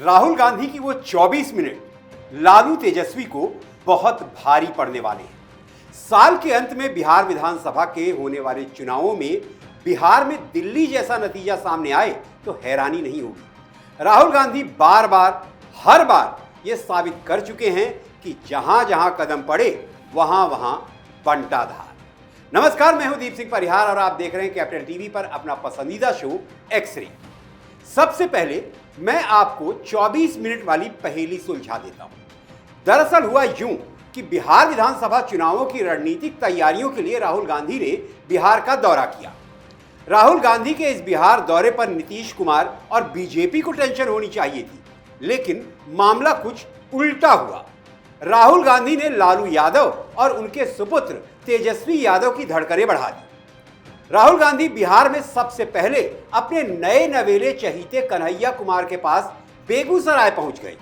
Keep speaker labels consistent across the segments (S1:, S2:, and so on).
S1: राहुल गांधी की वो 24 मिनट लालू तेजस्वी को बहुत भारी पड़ने वाले हैं। साल के अंत में बिहार विधानसभा के होने वाले चुनावों में बिहार में दिल्ली जैसा नतीजा सामने आए तो हैरानी नहीं होगी। राहुल गांधी बार बार हर बार ये साबित कर चुके हैं कि जहां जहां कदम पड़े वहां वहां बंटाधार। नमस्कार, मैं हूं दीप सिंह परिहार और आप देख रहे हैं कैपिटल टीवी पर अपना पसंदीदा शो एक्स-रे। सबसे पहले मैं आपको 24 मिनट वाली पहेली सुलझा देता हूं। दरअसल हुआ यूं कि बिहार विधानसभा चुनावों की रणनीतिक तैयारियों के लिए राहुल गांधी ने बिहार का दौरा किया। राहुल गांधी के इस बिहार दौरे पर नीतीश कुमार और बीजेपी को टेंशन होनी चाहिए थी, लेकिन मामला कुछ उल्टा हुआ। राहुल गांधी ने लालू यादव और उनके सुपुत्र तेजस्वी यादव की धड़कनें बढ़ा दी। राहुल गांधी बिहार में सबसे पहले अपने नए नवेले चहीते कन्हैया कुमार के पास बेगूसराय पहुंच गए।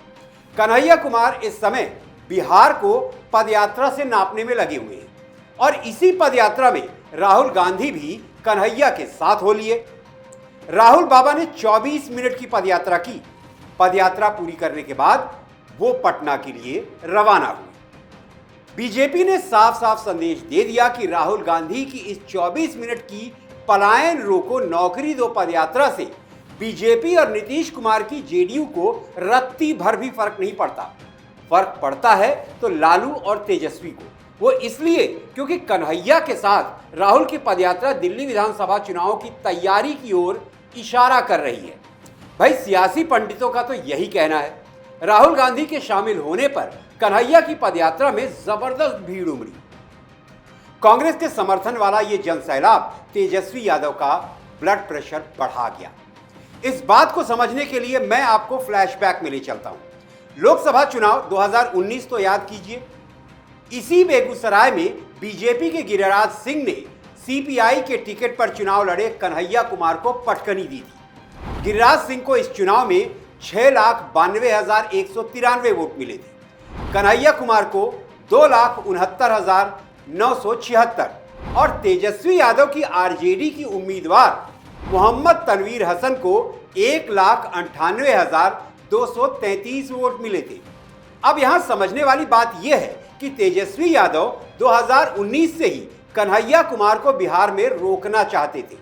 S1: कन्हैया कुमार इस समय बिहार को पदयात्रा से नापने में लगे हुए हैं और इसी पदयात्रा में राहुल गांधी भी कन्हैया के साथ हो लिए। राहुल बाबा ने 24 मिनट की पदयात्रा की। पदयात्रा पूरी करने के बाद वो पटना के लिए रवाना हुए। बीजेपी ने साफ साफ संदेश दे दिया कि राहुल गांधी की इस 24 मिनट की पलायन रोको नौकरी दो पदयात्रा से बीजेपी और नीतीश कुमार की जेडीयू को रत्ती भर भी फर्क नहीं पड़ता। फर्क पड़ता है तो लालू और तेजस्वी को। वो इसलिए क्योंकि कन्हैया के साथ राहुल की पदयात्रा दिल्ली विधानसभा चुनाव की तैयारी की ओर इशारा कर रही है। भाई, सियासी पंडितों का तो यही कहना है। राहुल गांधी के शामिल होने पर कन्हैया की पदयात्रा में जबरदस्त भीड़ उमड़ी। कांग्रेस के समर्थन वाला ये जनसैलाब तेजस्वी यादव का ब्लड प्रेशर बढ़ा गया। इस बात को समझने के लिए मैं आपको फ्लैशबैक में ले चलता हूं। लोकसभा चुनाव 2019 तो याद कीजिए। इसी बेगूसराय में बीजेपी के गिरिराज सिंह ने सीपीआई के टिकट पर चुनाव लड़े कन्हैया कुमार को पटकनी दी थी। गिरिराज सिंह को इस चुनाव में 6,92,193 वोट मिले थे। कन्हैया कुमार को 2,69,976 और तेजस्वी यादव की आरजेडी की उम्मीदवार मोहम्मद तनवीर हसन को 1,98,233 वोट मिले थे। अब यहां समझने वाली बात यह है कि तेजस्वी यादव 2019 से ही कन्हैया कुमार को बिहार में रोकना चाहते थे।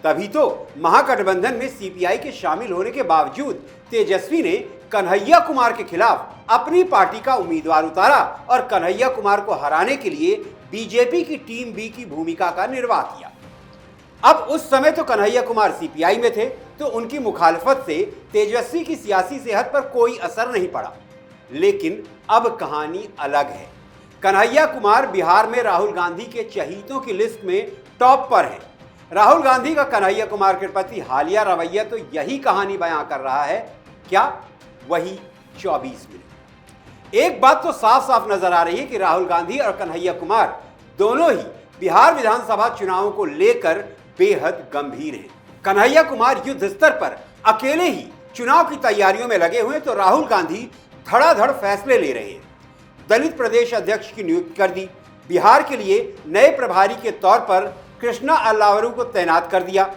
S1: तभी तो महागठबंधन में सीपीआई के शामिल होने के बावजूद तेजस्वी ने कन्हैया कुमार के खिलाफ अपनी पार्टी का उम्मीदवार उतारा और कन्हैया कुमार को हराने के लिए बीजेपी की टीम बी की भूमिका का निर्वाह किया। अब उस समय तो कन्हैया कुमार सीपीआई में थे, तो उनकी मुखालफत से तेजस्वी की सियासी सेहत पर कोई असर नहीं पड़ा। लेकिन अब कहानी अलग है। कन्हैया कुमार बिहार में राहुल गांधी के चहीतों की लिस्ट में टॉप पर है। राहुल गांधी का कन्हैया कुमार के प्रति हालिया रवैया तो यही कहानी बयां कर रहा है। क्या? वही 24 मिनट। एक बात तो साफ साफ नजर आ रही है कि राहुल गांधी और कन्हैया कुमार दोनों ही बिहार विधानसभा चुनावों को लेकर बेहद गंभीर हैं। कन्हैया कुमार युद्ध स्तर पर अकेले ही चुनाव की तैयारियों में लगे हुए तो राहुल गांधी धड़ाधड़ फैसले ले रहे हैं। दलित प्रदेश अध्यक्ष की नियुक्ति कर दी। बिहार के लिए नए प्रभारी के तौर पर कृष्णा अल्लावरू को तैनात कर दिया।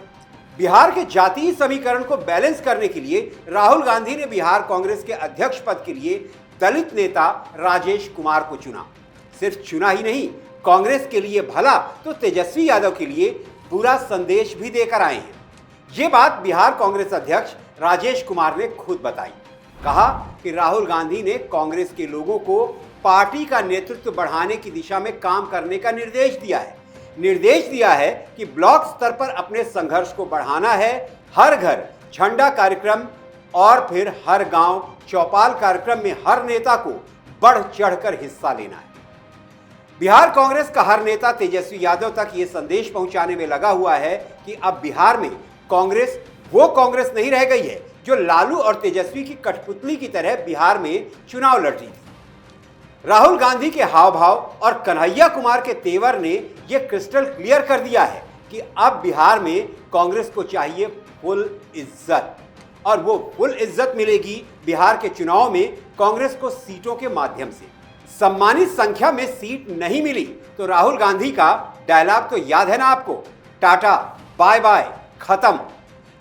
S1: बिहार के जातीय समीकरण को बैलेंस करने के लिए राहुल गांधी ने बिहार कांग्रेस के अध्यक्ष पद के लिए दलित नेता राजेश कुमार को चुना। सिर्फ चुना ही नहीं, कांग्रेस के लिए भला तो तेजस्वी यादव के लिए बुरा संदेश भी देकर आए हैं। ये बात बिहार कांग्रेस अध्यक्ष राजेश कुमार ने खुद बताई। कहा कि राहुल गांधी ने कांग्रेस के लोगों को पार्टी का नेतृत्व बढ़ाने की दिशा में काम करने का निर्देश दिया है कि ब्लॉक स्तर पर अपने संघर्ष को बढ़ाना है। हर घर झंडा कार्यक्रम और फिर हर गांव चौपाल कार्यक्रम में हर नेता को बढ़ चढ़कर हिस्सा लेना है। बिहार कांग्रेस का हर नेता तेजस्वी यादव तक ये संदेश पहुंचाने में लगा हुआ है कि अब बिहार में कांग्रेस वो कांग्रेस नहीं रह गई है जो लालू और तेजस्वी की कठपुतली की तरह बिहार में चुनाव लड़ रही थी। राहुल गांधी के हाव भाव और कन्हैया कुमार के तेवर ने यह क्रिस्टल क्लियर कर दिया है कि अब बिहार में कांग्रेस को चाहिए फुल इज्जत, और वो फुल इज्जत मिलेगी बिहार के चुनाव में कांग्रेस को सीटों के माध्यम से। सम्मानित संख्या में सीट नहीं मिली तो राहुल गांधी का डायलॉग तो याद है ना आपको, टाटा बाय बाय खत्म।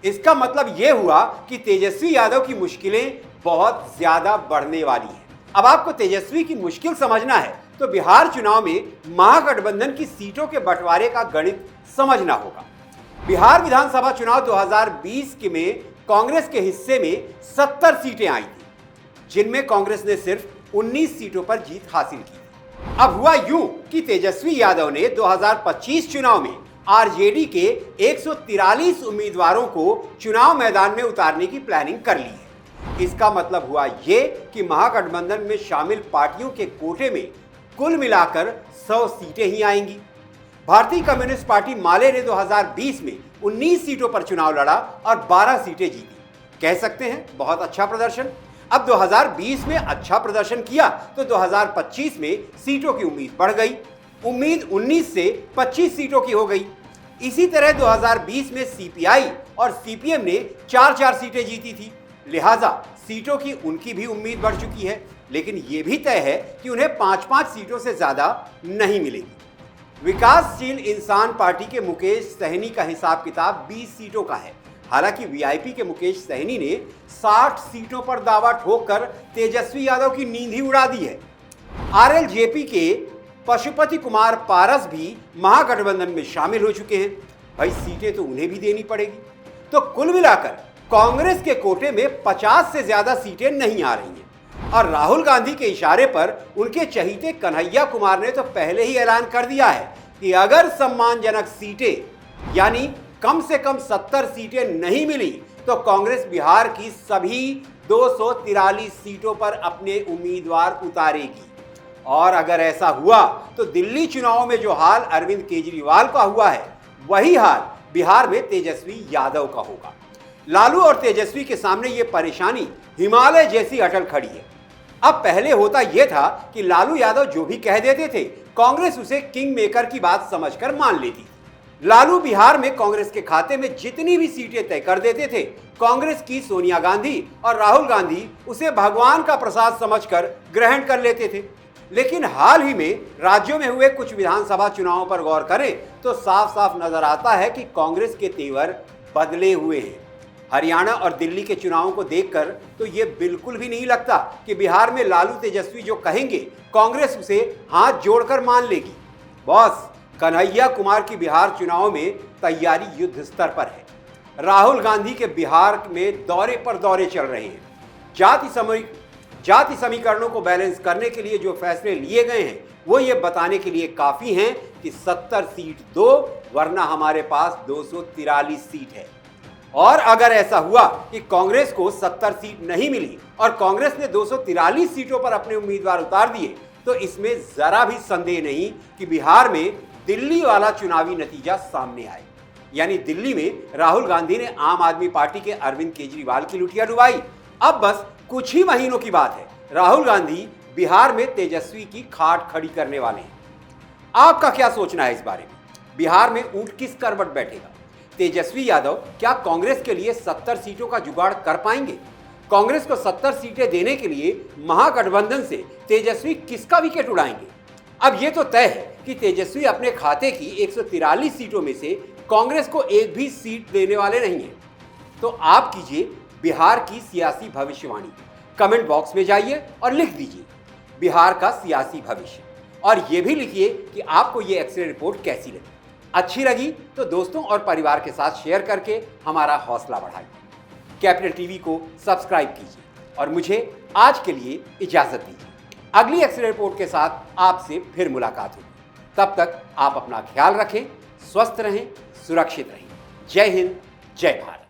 S1: इसका मतलब यह हुआ कि तेजस्वी यादव की मुश्किलें बहुत ज्यादा बढ़ने वाली है। अब आपको तेजस्वी की मुश्किल समझना है तो बिहार चुनाव में महागठबंधन की सीटों के बंटवारे का गणित समझना होगा। बिहार विधानसभा चुनाव 2020 के में कांग्रेस के हिस्से में 70 सीटें आई थी, जिनमें कांग्रेस ने सिर्फ 19 सीटों पर जीत हासिल की। अब हुआ यूं कि तेजस्वी यादव ने 2025 चुनाव में आरजेडी के 143 उम्मीदवारों को चुनाव मैदान में उतारने की प्लानिंग कर ली है। इसका मतलब हुआ ये कि महागठबंधन में शामिल पार्टियों के कोटे में कुल मिलाकर 100 सीटें ही आएंगी। भारतीय कम्युनिस्ट पार्टी माले ने 2020 में 19 सीटों पर चुनाव लड़ा और 12 सीटें जीती। कह सकते हैं बहुत अच्छा प्रदर्शन। अब 2020 में अच्छा प्रदर्शन किया तो 2025 में सीटों की उम्मीद बढ़ गई। उम्मीद 19 से 25 सीटों की हो गई। इसी तरह 2020 में सीपीआई और सीपीएम ने 4-4 सीटें जीती थी, लिहाजा सीटों की उनकी भी उम्मीद बढ़ चुकी है। लेकिन यह भी तय है कि उन्हें 5-5 सीटों से ज्यादा नहीं मिलेगी। विकासशील इंसान पार्टी के मुकेश सहनी का हिसाब किताब 20 सीटों का है। हालांकि वीआईपी के मुकेश सहनी ने 60 सीटों पर दावा ठोककर तेजस्वी यादव की नींद ही उड़ा दी है। आरएलजेपी के पशुपति कुमार पारस भी महागठबंधन में शामिल हो चुके हैं। भाई सीटें तो उन्हें भी देनी पड़ेगी। तो कुल मिलाकर कांग्रेस के कोटे में 50 से ज्यादा सीटें नहीं आ रही हैं। और राहुल गांधी के इशारे पर उनके चहीते कन्हैया कुमार ने तो पहले ही ऐलान कर दिया है कि अगर सम्मानजनक सीटें यानी कम से कम 70 सीटें नहीं मिली तो कांग्रेस बिहार की सभी 243 सीटों पर अपने उम्मीदवार उतारेगी। और अगर ऐसा हुआ तो दिल्ली चुनाव में जो हाल अरविंद केजरीवाल का हुआ है वही हाल बिहार में तेजस्वी यादव का होगा। लालू और तेजस्वी के सामने ये परेशानी हिमालय जैसी अटल खड़ी है। अब पहले होता यह था कि लालू यादव जो भी कह देते थे कांग्रेस उसे किंग मेकर की बात समझकर मान लेती। लालू बिहार में कांग्रेस के खाते में जितनी भी सीटें तय कर देते थे, कांग्रेस की सोनिया गांधी और राहुल गांधी उसे भगवान का प्रसाद समझकर ग्रहण कर लेते थे। लेकिन हाल ही में राज्यों में हुए कुछ विधानसभा चुनावों पर गौर करें तो साफ साफ नजर आता है कि कांग्रेस के तेवर बदले हुए हैं। हरियाणा और दिल्ली के चुनावों को देखकर तो ये बिल्कुल भी नहीं लगता कि बिहार में लालू तेजस्वी जो कहेंगे कांग्रेस उसे हाथ जोड़कर मान लेगी। बॉस, कन्हैया कुमार की बिहार चुनाव में तैयारी युद्ध स्तर पर है। राहुल गांधी के बिहार में दौरे पर दौरे चल रहे हैं। जाति समीकरणों को बैलेंस करने के लिए जो फैसले लिए गए हैं वो ये बताने के लिए काफी हैं कि 70 सीट दो, वरना हमारे पास 243 सीट है। और अगर ऐसा हुआ कि कांग्रेस को 70 सीट नहीं मिली और कांग्रेस ने 243 सीटों पर अपने उम्मीदवार उतार दिए तो इसमें जरा भी संदेह नहीं कि बिहार में दिल्ली वाला चुनावी नतीजा सामने आए। यानी दिल्ली में राहुल गांधी ने आम आदमी पार्टी के अरविंद केजरीवाल की लुटिया डुबाई। अब बस कुछ ही महीनों की बात है, राहुल गांधी बिहार में तेजस्वी की खाट खड़ी करने वाले हैं। आपका क्या सोचना है इस बारे में? बिहार में ऊंट किस करवट बैठेगा? तेजस्वी यादव क्या कांग्रेस के लिए 70 सीटों का जुगाड़ कर पाएंगे? कांग्रेस को 70 सीटें देने के लिए महागठबंधन से तेजस्वी किसका विकेट उड़ाएंगे? अब यह तो तय है कि तेजस्वी अपने खाते की 143 सीटों में से कांग्रेस को एक भी सीट देने वाले नहीं हैं। तो आप कीजिए बिहार की सियासी भविष्यवाणी। कमेंट बॉक्स में जाइए और लिख दीजिए बिहार का सियासी भविष्य, और ये भी लिखिए कि आपको ये एक्सरे रिपोर्ट कैसी लगी। अच्छी लगी तो दोस्तों और परिवार के साथ शेयर करके हमारा हौसला बढ़ाइए। कैपिटल टीवी को सब्सक्राइब कीजिए और मुझे आज के लिए इजाजत दीजिए। अगली एक्सरे रिपोर्ट के साथ आपसे फिर मुलाकात होगी। तब तक आप अपना ख्याल रखें, स्वस्थ रहें, सुरक्षित रहें। जय हिंद, जय भारत।